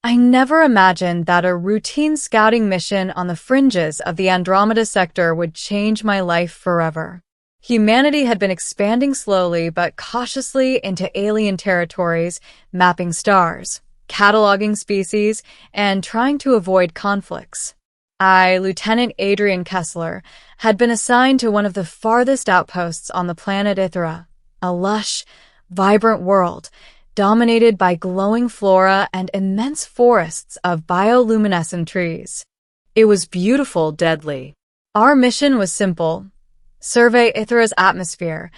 I never imagined that a routine scouting mission on the fringes of the Andromeda sector would change my life forever. Humanity had been expanding slowly but cautiously into alien territories, mapping stars, cataloging species, and trying to avoid conflicts. I, Lieutenant Adrian Kessler, had been assigned to one of the farthest outposts on the planet Ithra, a lush, vibrant world dominated by glowing flora and immense forests of bioluminescent trees. It was beautiful, deadly. Our mission was simple: survey Ithra's atmosphere,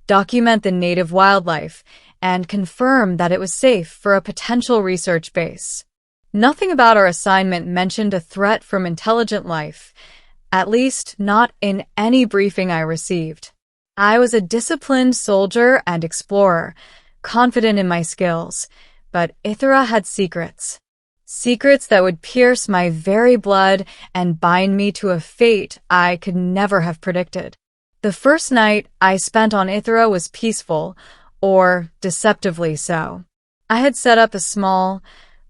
document the native wildlife, and confirm that it was safe for a potential research base. Nothing about our assignment mentioned a threat from intelligent life, at least not in any briefing I received. I was a disciplined soldier and explorer, confident in my skills, but Ithra had secrets. Secrets that would pierce my very blood and bind me to a fate I could never have predicted. The first night I spent on Ithra was peaceful, or deceptively so. I had set up a small,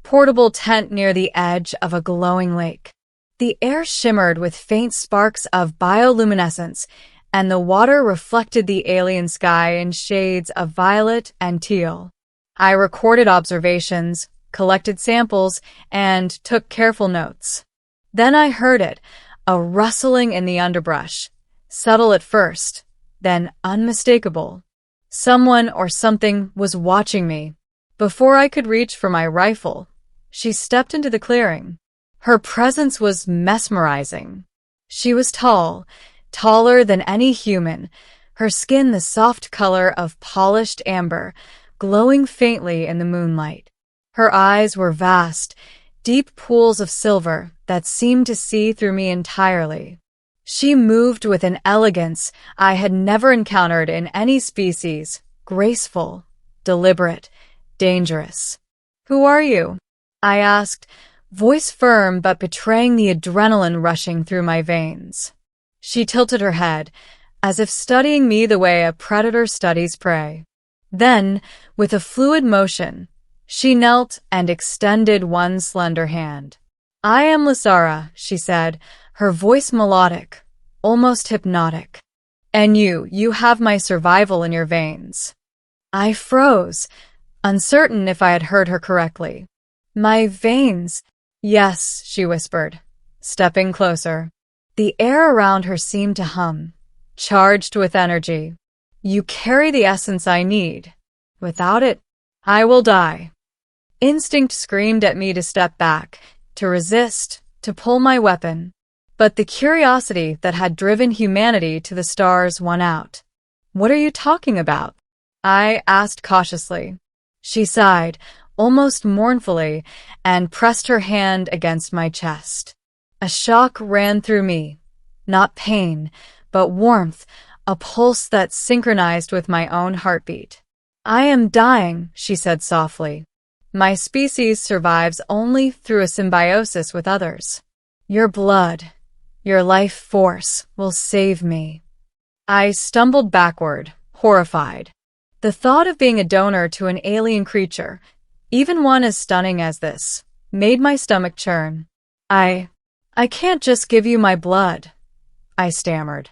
portable tent near the edge of a glowing lake. The air shimmered with faint sparks of bioluminescence, and the water reflected the alien sky in shades of violet and teal. I recorded observations, collected samples, and took careful notes. Then I heard it, a rustling in the underbrush, subtle at first, then unmistakable. Someone or something was watching me. Before I could reach for my rifle, she stepped into the clearing. Her presence was mesmerizing. She was tall, taller than any human, her skin the soft color of polished amber, glowing faintly in the moonlight. Her eyes were vast, deep pools of silver that seemed to see through me entirely. She moved with an elegance I had never encountered in any species, graceful, deliberate, dangerous. "Who are you?" I asked, voice firm but betraying the adrenaline rushing through my veins. She tilted her head, as if studying me the way a predator studies prey. Then, with a fluid motion, she knelt and extended one slender hand. "I am Lysara," she said, her voice melodic, almost hypnotic. "And you have my survival in your veins." I froze, uncertain if I had heard her correctly. "My veins?" "Yes," she whispered, stepping closer. The air around her seemed to hum, charged with energy. "You carry the essence I need. Without it, I will die." Instinct screamed at me to step back, to resist, to pull my weapon. But the curiosity that had driven humanity to the stars won out. "What are you talking about?" I asked cautiously. She sighed, almost mournfully, and pressed her hand against my chest. A shock ran through me, not pain, but warmth, a pulse that synchronized with my own heartbeat. "I am dying," she said softly. "My species survives only through a symbiosis with others. Your blood, your life force, will save me." I stumbled backward, horrified. The thought of being a donor to an alien creature, even one as stunning as this, made my stomach churn. I can't just give you my blood," I stammered.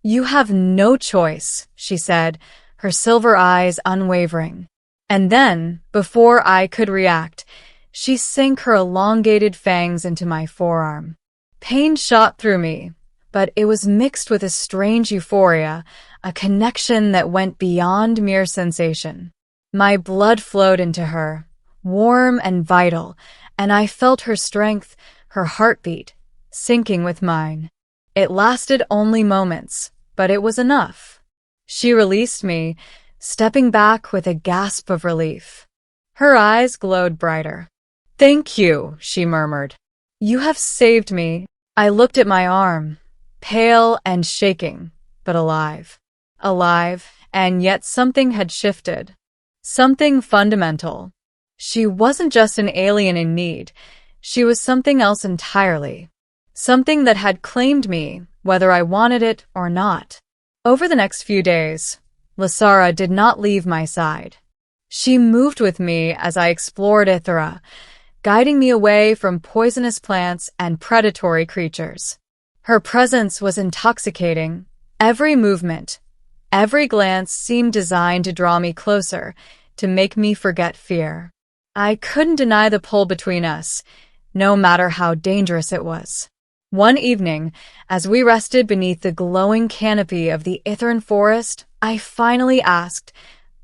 "You have no choice," she said, her silver eyes unwavering. And then, before I could react, she sank her elongated fangs into my forearm. Pain shot through me, but it was mixed with a strange euphoria, a connection that went beyond mere sensation. My blood flowed into her, warm and vital, and I felt her strength, her heartbeat, sinking with mine. It lasted only moments, but it was enough. She released me, stepping back with a gasp of relief. Her eyes glowed brighter. "Thank you," she murmured. "You have saved me." I looked at my arm, pale and shaking, but alive. Alive, and yet something had shifted. Something fundamental. She wasn't just an alien in need. She was something else entirely. Something that had claimed me, whether I wanted it or not. Over the next few days, Lysara did not leave my side. She moved with me as I explored Ithra, guiding me away from poisonous plants and predatory creatures. Her presence was intoxicating. Every movement, every glance seemed designed to draw me closer, to make me forget fear. I couldn't deny the pull between us, no matter how dangerous it was. One evening, as we rested beneath the glowing canopy of the Ithran forest, I finally asked,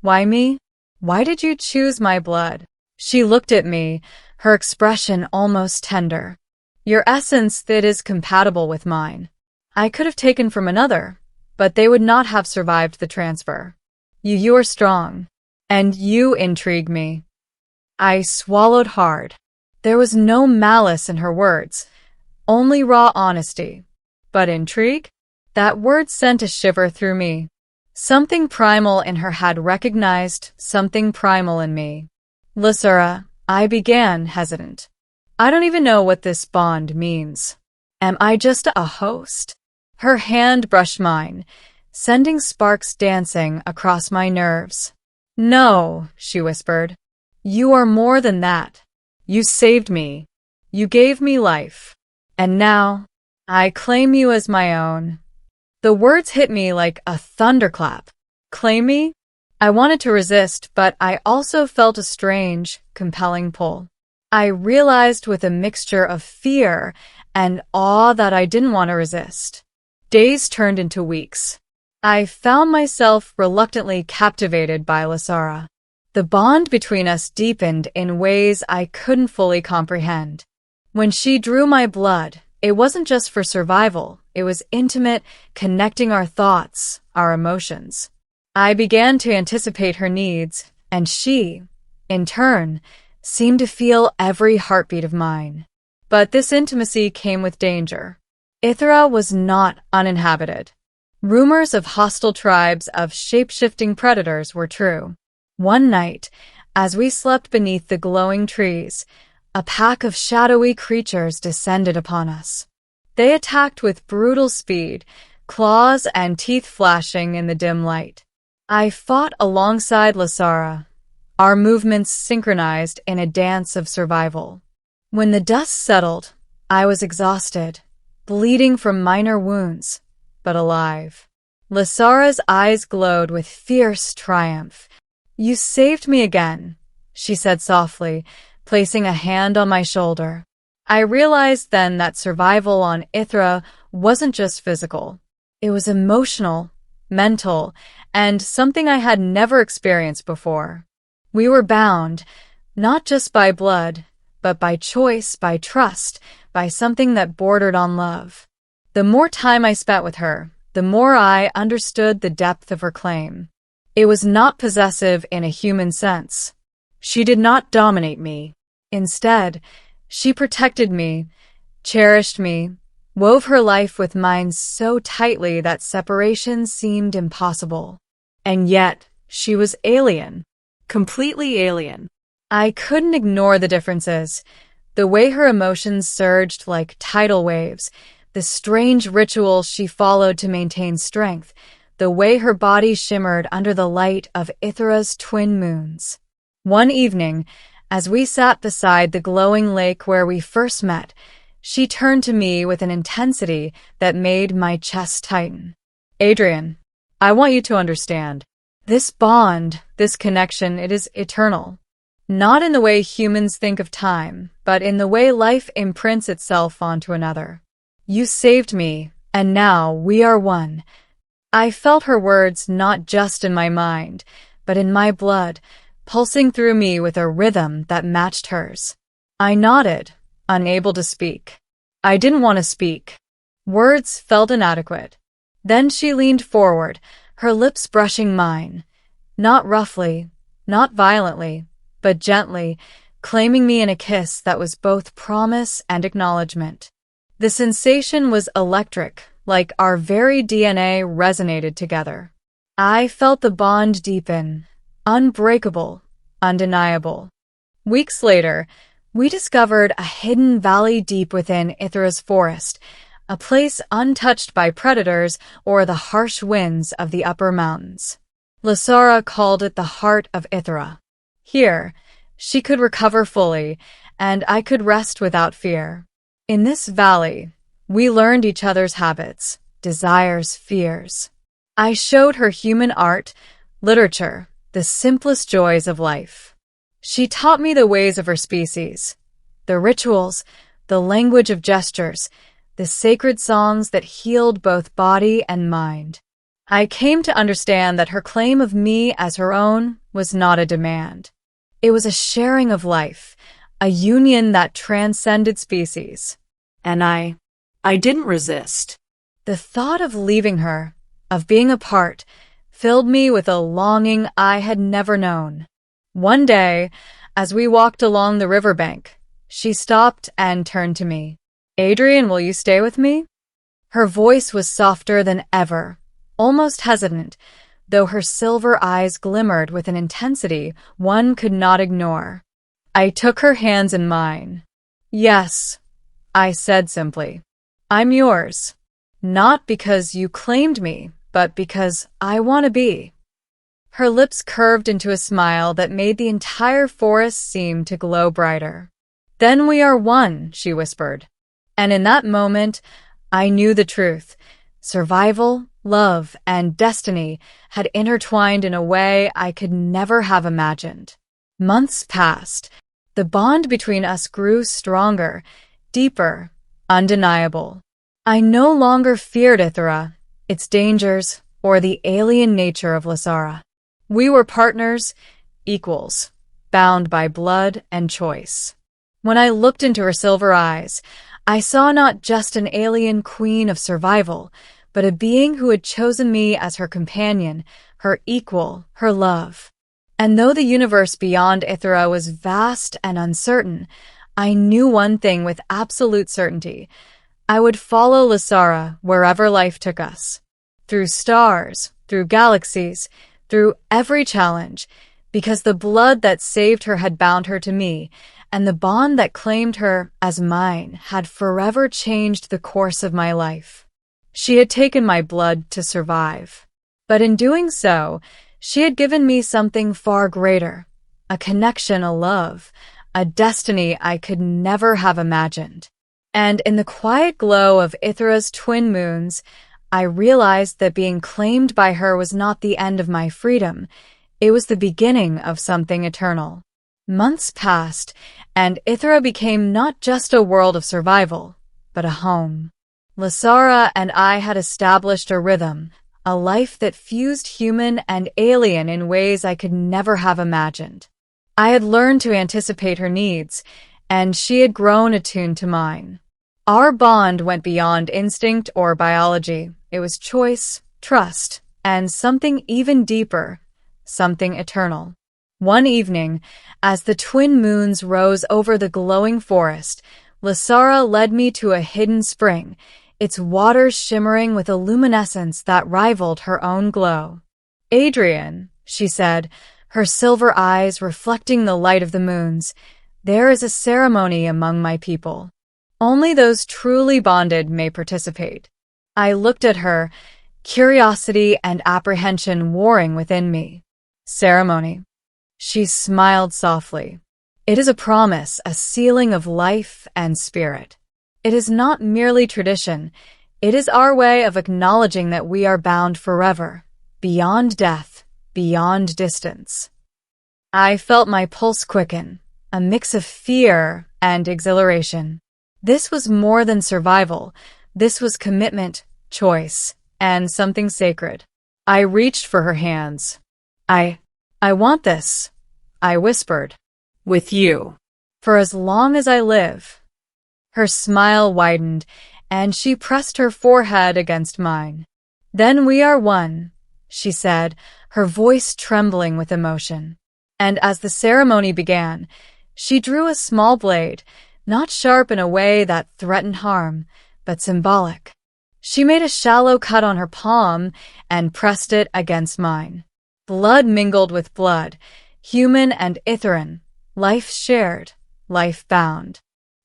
"Why me? Why did you choose my blood?" She looked at me, her expression almost tender. "Your essence that is compatible with mine. I could have taken from another, but they would not have survived the transfer. You are strong, and you intrigue me." I swallowed hard. There was no malice in her words, only raw honesty. But intrigue? That word sent a shiver through me. Something primal in her had recognized something primal in me. "Lysura," I began, hesitant. "I don't even know what this bond means. Am I just a host?" Her hand brushed mine, sending sparks dancing across my nerves. "No," she whispered. "You are more than that. You saved me. You gave me life. And now, I claim you as my own." The words hit me like a thunderclap. Claim me? I wanted to resist, but I also felt a strange, compelling pull. I realized with a mixture of fear and awe that I didn't want to resist. Days turned into weeks. I found myself reluctantly captivated by Lysura. The bond between us deepened in ways I couldn't fully comprehend. When she drew my blood, it wasn't just for survival, it was intimate, connecting our thoughts, our emotions. I began to anticipate her needs, and she, in turn, seemed to feel every heartbeat of mine. But this intimacy came with danger. Ithra was not uninhabited. Rumors of hostile tribes of shape-shifting predators were true. One night, as we slept beneath the glowing trees, a pack of shadowy creatures descended upon us. They attacked with brutal speed, claws and teeth flashing in the dim light. I fought alongside Lysura, our movements synchronized in a dance of survival. When the dust settled, I was exhausted, bleeding from minor wounds, but alive. Lysura's eyes glowed with fierce triumph. "You saved me again," she said softly, placing a hand on my shoulder. I realized then that survival on Ithra wasn't just physical. It was emotional, mental, and something I had never experienced before. We were bound, not just by blood, but by choice, by trust, by something that bordered on love. The more time I spent with her, the more I understood the depth of her claim. It was not possessive in a human sense. She did not dominate me. Instead, she protected me, cherished me, wove her life with mine so tightly that separation seemed impossible. And yet, she was alien. Completely alien. I couldn't ignore the differences. The way her emotions surged like tidal waves, the strange rituals she followed to maintain strength, the way her body shimmered under the light of Ithra's twin moons. One evening, as we sat beside the glowing lake where we first met, she turned to me with an intensity that made my chest tighten. "Adrian, I want you to understand. This bond, this connection, it is eternal. Not in the way humans think of time, but in the way life imprints itself onto another. You saved me, and now we are one." I felt her words not just in my mind, but in my blood, pulsing through me with a rhythm that matched hers. I nodded, unable to speak. I didn't want to speak. Words felt inadequate. Then she leaned forward, her lips brushing mine. Not roughly, not violently, but gently, claiming me in a kiss that was both promise and acknowledgement. The sensation was electric, like our very DNA resonated together. I felt the bond deepen, unbreakable, undeniable. Weeks later, we discovered a hidden valley deep within Ithra's forest, a place untouched by predators or the harsh winds of the upper mountains. Lysura called it the heart of Ithra. Here, she could recover fully, and I could rest without fear. In this valley, we learned each other's habits, desires, fears. I showed her human art, literature, the simplest joys of life. She taught me the ways of her species, the rituals, the language of gestures, the sacred songs that healed both body and mind. I came to understand that her claim of me as her own was not a demand. It was a sharing of life, a union that transcended species. And I didn't resist. The thought of leaving her, of being apart, filled me with a longing I had never known. One day, as we walked along the riverbank, she stopped and turned to me. "Adrian, will you stay with me?" Her voice was softer than ever, almost hesitant, though her silver eyes glimmered with an intensity one could not ignore. I took her hands in mine. "Yes," I said simply. "I'm yours. Not because you claimed me, but because I want to be." Her lips curved into a smile that made the entire forest seem to glow brighter. "Then we are one," she whispered. And in that moment, I knew the truth. Survival, love, and destiny had intertwined in a way I could never have imagined. Months passed. The bond between us grew stronger, deeper, undeniable. I no longer feared Ithra, its dangers, or the alien nature of Lasara. We were partners, equals, bound by blood and choice. When I looked into her silver eyes, I saw not just an alien queen of survival, but a being who had chosen me as her companion, her equal, her love. And though the universe beyond Ithra was vast and uncertain, I knew one thing with absolute certainty. I would follow Lasara wherever life took us. Through stars, through galaxies, through every challenge, because the blood that saved her had bound her to me, and the bond that claimed her as mine had forever changed the course of my life. She had taken my blood to survive. But in doing so, she had given me something far greater, a connection, a love, a destiny I could never have imagined. And in the quiet glow of Ithra's twin moons, I realized that being claimed by her was not the end of my freedom. It was the beginning of something eternal. Months passed, and Ithra became not just a world of survival, but a home. Lasara and I had established a rhythm, a life that fused human and alien in ways I could never have imagined. I had learned to anticipate her needs, and she had grown attuned to mine. Our bond went beyond instinct or biology. It was choice, trust, and something even deeper, something eternal. One evening, as the twin moons rose over the glowing forest, Lasara led me to a hidden spring, its waters shimmering with a luminescence that rivaled her own glow. "Adrian," she said, her silver eyes reflecting the light of the moons, "there is a ceremony among my people. Only those truly bonded may participate." I looked at her, curiosity and apprehension warring within me. "Ceremony." She smiled softly. "It is a promise, a sealing of life and spirit. It is not merely tradition. It is our way of acknowledging that we are bound forever, beyond death, beyond distance." I felt my pulse quicken, a mix of fear and exhilaration. This was more than survival. This was commitment, choice, and something sacred. I reached for her hands. I want this," I whispered. "With you. For as long as I live." Her smile widened, and she pressed her forehead against mine. "Then we are one," she said, her voice trembling with emotion. And as the ceremony began, she drew a small blade, not sharp in a way that threatened harm, but symbolic. She made a shallow cut on her palm and pressed it against mine. Blood mingled with blood, human and Ithran, life shared, life bound.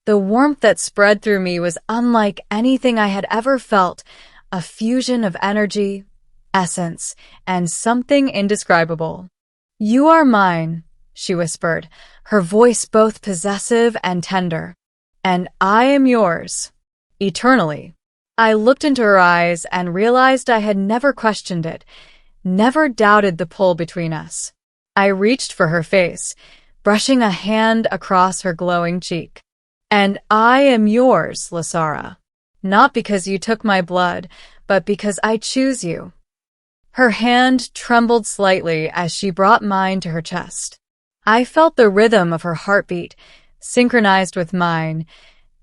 The warmth that spread through me was unlike anything I had ever felt, a fusion of energy, essence, and something indescribable. "You are mine," she whispered, her voice both possessive and tender. "And I am yours, eternally." I looked into her eyes and realized I had never questioned it, never doubted the pull between us. I reached for her face, brushing a hand across her glowing cheek. "And I am yours, Lasara. Not because you took my blood, but because I choose you." Her hand trembled slightly as she brought mine to her chest. I felt the rhythm of her heartbeat, synchronized with mine,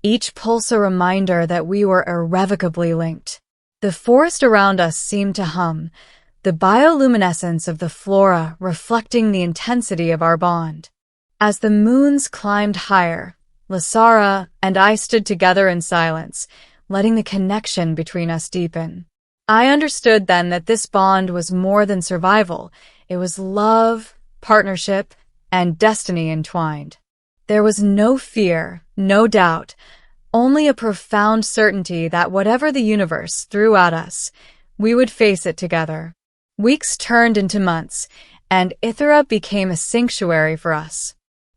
each pulse a reminder that we were irrevocably linked. The forest around us seemed to hum, the bioluminescence of the flora reflecting the intensity of our bond. As the moons climbed higher, Lasara and I stood together in silence, letting the connection between us deepen. I understood then that this bond was more than survival. It was love, partnership, and destiny entwined. There was no fear, no doubt, only a profound certainty that whatever the universe threw at us, we would face it together. Weeks turned into months, and Ithra became a sanctuary for us.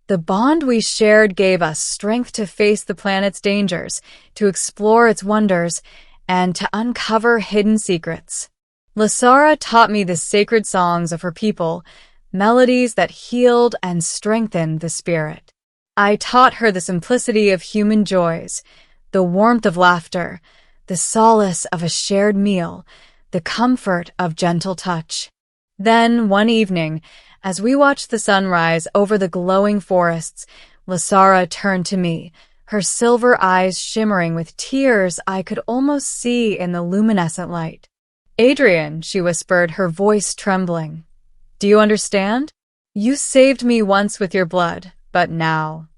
The bond we shared gave us strength to face the planet's dangers, to explore its wonders, and to uncover hidden secrets. Lasara taught me the sacred songs of her people, melodies that healed and strengthened the spirit. I taught her the simplicity of human joys, the warmth of laughter, the solace of a shared meal, the comfort of gentle touch. Then, one evening, as we watched the sunrise over the glowing forests, Lasara turned to me, her silver eyes shimmering with tears I could almost see in the luminescent light. "Adrian," she whispered, her voice trembling. "Do you understand? You saved me once with your blood, but now,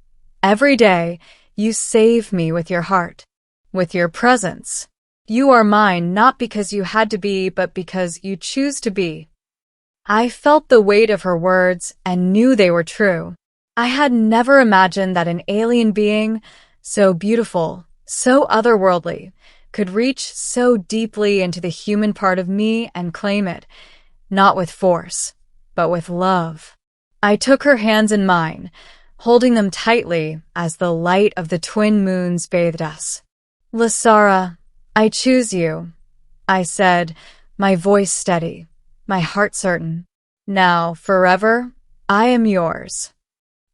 every day, you save me with your heart, with your presence. You are mine not because you had to be, but because you choose to be." I felt the weight of her words and knew they were true. I had never imagined that an alien being, so beautiful, so otherworldly, could reach so deeply into the human part of me and claim it, not with force, but with love. I took her hands in mine, holding them tightly as the light of the twin moons bathed us. "Lasara, I choose you," I said, my voice steady, my heart certain. "Now, forever, I am yours."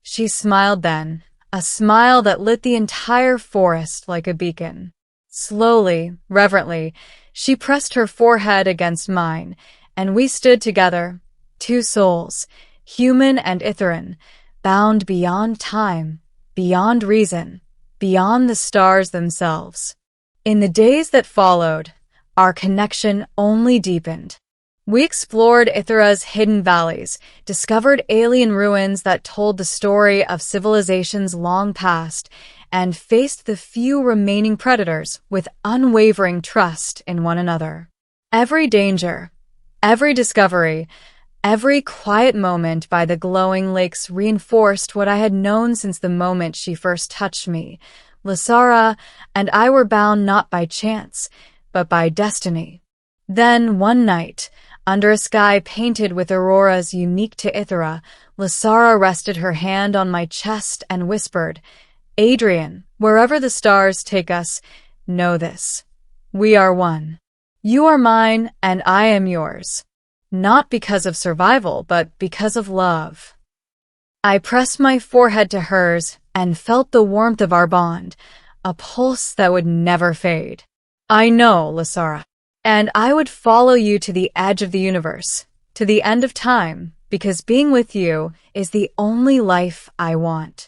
She smiled then, a smile that lit the entire forest like a beacon. Slowly, reverently, she pressed her forehead against mine, and we stood together, two souls, human and Ithran, bound beyond time, beyond reason, beyond the stars themselves. In the days that followed, our connection only deepened. We explored Ithra's hidden valleys, discovered alien ruins that told the story of civilizations long past, and faced the few remaining predators with unwavering trust in one another. Every danger, every discovery, every quiet moment by the glowing lakes reinforced what I had known since the moment she first touched me. Lasara and I were bound not by chance, but by destiny. Then, one night, under a sky painted with auroras unique to Ithra, Lasara rested her hand on my chest and whispered, "Adrian, wherever the stars take us, know this. We are one. You are mine and I am yours. Not because of survival, but because of love." I pressed my forehead to hers and felt the warmth of our bond, a pulse that would never fade. "I know, Lasara, and I would follow you to the edge of the universe, to the end of time, because being with you is the only life I want."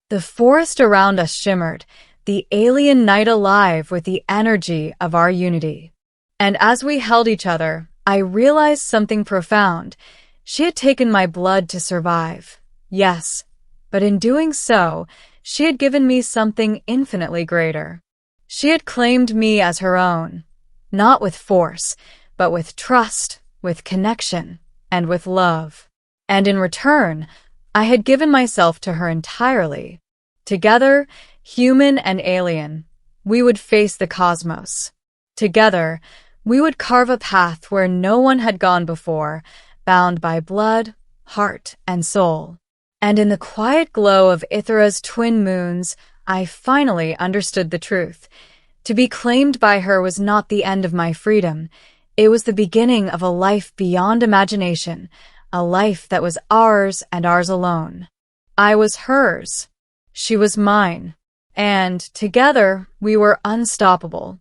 The forest around us shimmered, the alien night alive with the energy of our unity. And as we held each other, I realized something profound. She had taken my blood to survive. Yes, but in doing so, she had given me something infinitely greater. She had claimed me as her own, not with force, but with trust, with connection, and with love. And in return, I had given myself to her entirely. Together, human and alien, we would face the cosmos. Together, we would carve a path where no one had gone before, bound by blood, heart, and soul. And in the quiet glow of Ithra's twin moons, I finally understood the truth. To be claimed by her was not the end of my freedom. It was the beginning of a life beyond imagination, a life that was ours and ours alone. I was hers. She was mine. And together, we were unstoppable.